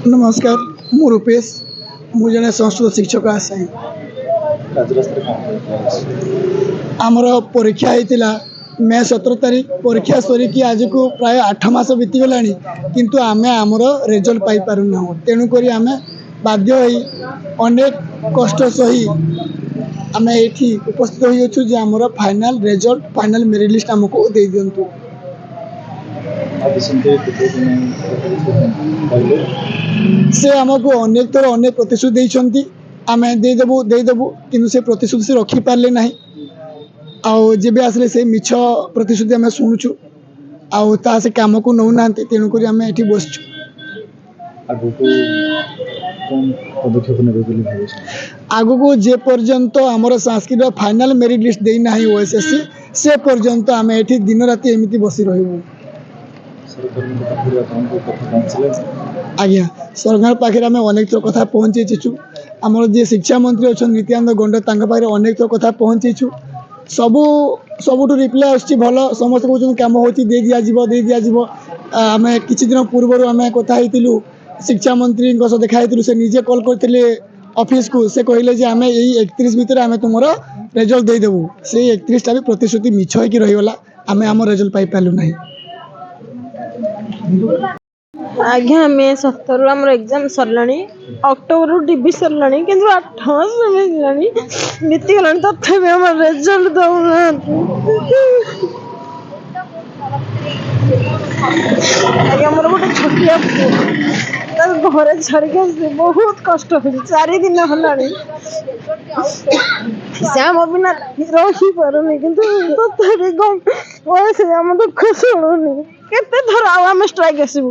नमस्कार मु रूपेश मु जने संस्कृत शिक्षक आसाई आमर परीक्षा होता मे 17 तारीख परीक्षा सरिकी आज को प्राय 8 मास बीतीगला किंतु आमे आमर रिजल्ट पाई पारुना तेणुक आम बाध्य अनेक कष्ट सही आम ये उपस्थित होइछु जे आमर final result final merit list आमको दे दिंतु से आमको अनेक थर अनेक प्रतिश्रुति देइछंती आमे देदेबू किंतु से प्रतिश्रुति से रखी पारले नाही आउ जेबे आसले से मिछ प्रतिश्रुति आमे सुनुछु आउ ता से काम को नौ नांती तेणु करी आमे एठी बसछु आगु को जे पर्यंत आमर संस्कृत फाइनल मेरिट लिस्ट देई नाही ओएसएससी से पर्यंत आमे एठी दिन राति एमिति बसी रहबू आज्ञा सरकार पाखे आम अनेक थर कथा पहुँचीचु आमर जी शिक्षा मंत्री अच्छा नित्यानंद गंड पाखे अनेक थर कथा पहुँचीचु सबुठ रिप्लाय आस भल समस्त कहते कम हो दे दिज्व आम किसी दिन पूर्व आम कथा शिक्षा मंत्री देखाई से निजे कॉल करते ऑफिस को से कहले जे आम यही 31 भितर आम तुम रिजल्ट देदेबू से 31 टा भी प्रतिश्रुति मिछ होगी रहीगला आम आम रिजल्ट पाई पालु ना आज्ञा मे 17 आम एग्जाम सरला अक्टोबर डीबी सरला कि 8 मास बीतीगला तथापि आम रिजल्ट दौना आज्ञा मोर गोटे छोटिया घरे छाड़िक आस बहुत कष्ट हो 4 दिन है श्याम बिना रही पारुनी किंतु तथापि आम दुख शुणुनी केते थर आम स्ट्राइक आसबू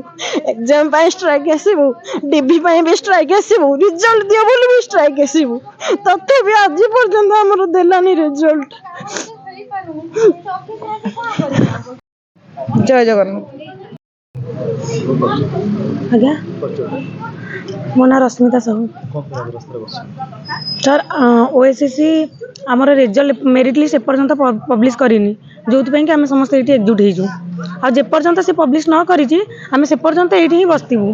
एग्जाम पाए स्ट्राइक आसबू डीबी पाए भी स्ट्राइक आसबू रिजल्ट दियो बोली भी स्ट्राइक आसबू तथापि आज पर्यंत हमर देलानी रिजल्ट जय जगन्नाथ आज्ञा मो ना रश्मिता साहू सर ओएसएससी आमर रिजल्ट मेरिट लिस्ट एपर्यंत पब्लिश करनी जो कि आम समस्त ये एकजुट होइजु आपर्यंत से पब्लिश न करी आम से पर्यंत ये ही बसतबू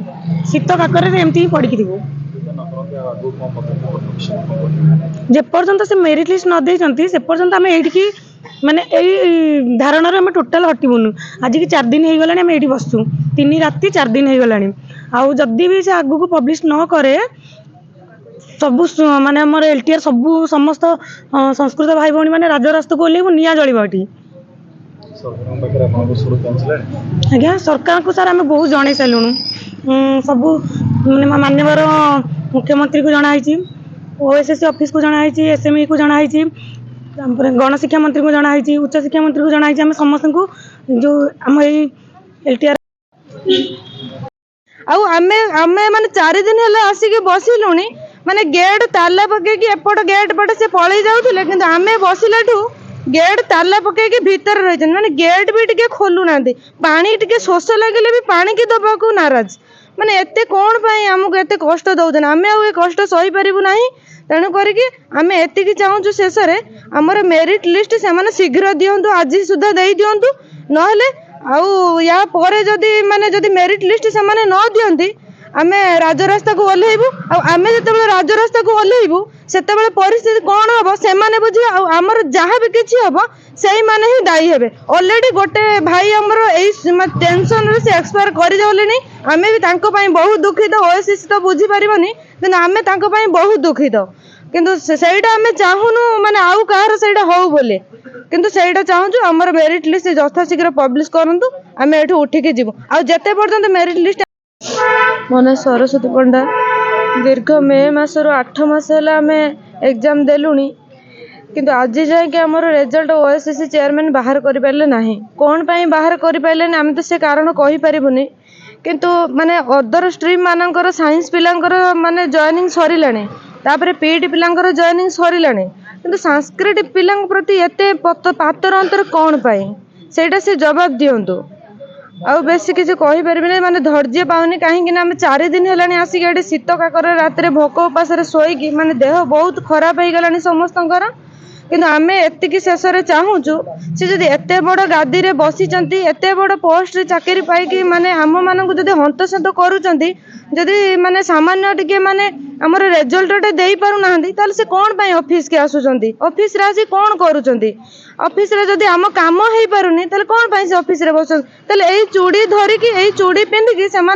शीत काकर एमती ही पड़ी थी जेपर्यंत से मेरिट लिस्ट न देती से पर्यंत आम ये माने यही धारणा आम टोटाल हटबुनु आज की 4 दिन हो गला आम ये बसचु 3 राति 4 दिन हो गला आउ जदि भी से आगु को पब्लिश न करे सबू माने हमर एलटीआर सबू समस्त संस्कृत भाई भौणी माने राजरास्ता को ओल्लैबू निया जलिबा एठी आज्ञा सरकार को सर आम बहुत जन सारूँ सबू मानवर मुख्यमंत्री को जनाई ओएसएससी ऑफिस को जनाई एसएमई को जनाई गणशिक्षा मंत्री को जनाई उच्च शिक्षा मंत्री को जनाई आम समस्त को जो आम एलटीआर आमे माने 4 दिन है आसिक बसिलुणी माने गेट ताला पकईकि एपट गेट पटे से पलि जाउथिले किंतु आमे बसिलाठू गेट ताला पकईकि भीतर रही माने गेट भी टिके खोलु नांदी पानी टिके शोष लगिले भी पानी की दबा को नाराज माने एते कोन पई हमको एते कष्ट दउदन आमे आ कष्ट सही परिबु नाही तेणु करके आम एति चाहूँ शेष आमर मेरिट लिस्ट से शीघ्र दिंतु आज सुधा दे दिंतु नहले या परे जदि माने जदि मेरिट लिस्ट से न दियंती आम राजरास्ता को ओह्लैबू आम जो राजरास्ता को ओह्लैबू से परिस्थिति कौन हम से बुझे आमर जहाँ भी किसी हम से ही दायी हे अलरेडी गोटे भाई आमर टेंशन से एक्सपायर करगले आम भी बहुत दुखित ओएसएससी तो बुझीपारे कि आम बहुत दुखित किंतु सेटा आम चाहूनु माने आउ कहार सेटा हो बोले किंतु सेटा चाहूँ आमर मेरिट लिस्ट यथाशीघ्र पब्लिश करंतु आम एठू उठिकी जीवु आ जेते पर्यंत मेरिट लिस्ट मन सरस्वती पंडा दीर्घ मे मासर 8 मास है आम एग्जाम देलुनी किंतु आज जाए कि आमर रिजल्ट ओएसएससी चेयरमैन बाहर कर पारे ना कौन पाई बाहर कर पारे आम तो से कारण कहि परिबुनी किंतु माने अदर स्ट्रीम मानकर साइंस पिलांकर माने जॉइनिंग सरिलाने तापर पीटी पिलांकर जॉइनिंग सरिलाने किंतु संस्कृत पिलांक प्रति एते पातर अंतर कौन पाई सेटा से जवाब दियंतु आउ बेसी किसी कहि परिबे माने धैर्य पाउनी कहीं आम 4 दिन है आसिक ये शीत काकर रात भोक उपास शोईकी माने देह बहुत खराब हो गलानी समस्तंकर କିନ୍ତୁ ଆମେ ଏତିକି ଶେଷରେ ଚାହୁଁଛୁ ସେ ଯଦି ଏତେ ବଡ଼ ଗାଦିରେ ବସିଛନ୍ତି, ଏତେ ବଡ଼ ପୋଷ୍ଟରେ ଚାକିରି ପାଇକି ମାନେ ଆମମାନଙ୍କୁ ଯଦି ହନ୍ତସନ୍ତ କରୁଛନ୍ତି, ଯଦି ମାନେ ସାମାନ୍ୟ ଟିକେ ମାନେ ଆମର ରେଜଲ୍ଟଟେ ଦେଇପାରୁନାହାନ୍ତି, ତାହେଲେ ସେ କ'ଣ ପାଇଁ ଅଫିସକି ଆସୁଛନ୍ତି? ଅଫିସରେ ଆସି କ'ଣ କରୁଛନ୍ତି? ଅଫିସରେ ଯଦି ଆମ କାମ ହେଇପାରୁନି ତାହେଲେ କ'ଣ ପାଇଁ ସେ ଅଫିସରେ ବସୁଛନ୍ତି? ତାହେଲେ ଏଇ ଚୁଡ଼ି ଧରିକି, ଏଇ ଚୁଡ଼ି ପିନ୍ଧିକି ସେମାନେ